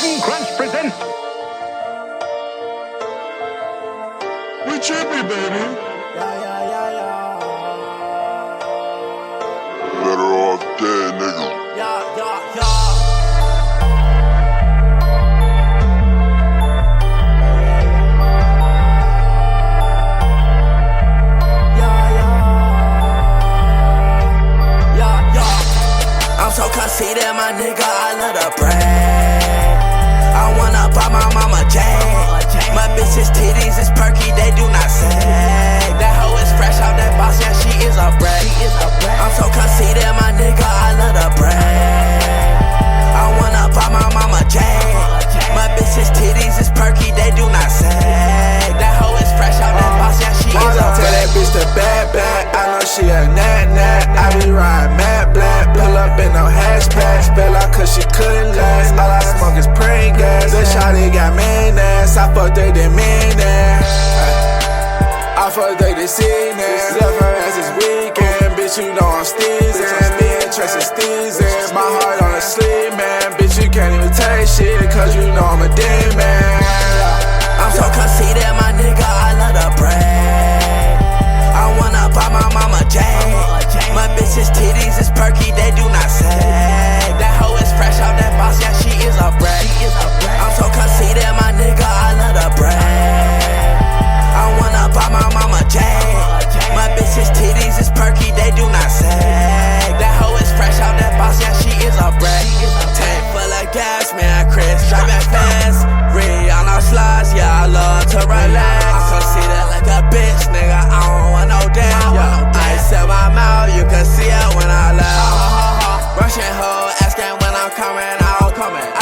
King Crunch presents. We trippy, baby. Better off dead, nigga. I'm so conceited, my nigga, I love to brag. I wanna buy my mama Jag. My bitch's titties is perky, they do not sag. That hoe is fresh out that box, yeah, she is a brag. I'm so conceited, my nigga, I love to brag. I wanna buy my mama Jag. My bitch's titties is perky, they do not sag. That hoe is fresh out that box, yeah, she is a brag. Tell that bitch to bad, I know she a nat. I be riding mad black, pull up in no hatchback. Fell out cause she couldn't last. All I smoke is praying gas. That shawty got man ass. I fucked her, then man ass. I fucked her this evening. Left her ass this weekend. Bitch, you know I'm steezing. Me and Tracy steezing. My heart on the sleeve, man. Bitch, you can't even take shit cause you know I'm a demon. I'm so conceited, my nigga, I love to brag. I wanna buy my mama Jag. My bitch's titties is perky, they do not sag. That hoe is fresh out that box, yeah, she is a brag. I'm so conceited, my nigga, I love to brag. I wanna buy my mama Jag. My bitch's titties is perky, they do not sag. That hoe is fresh out that box, yeah, she is a brag. Tank full of gas, man, Chris driving fast. Rihanna slides, yeah, I love to relax. I'm conceited like a bitch, nigga, I don't want no damn. Ice in my mouth, you can see it when I laugh. Rushing hoe, asking when I'm coming out.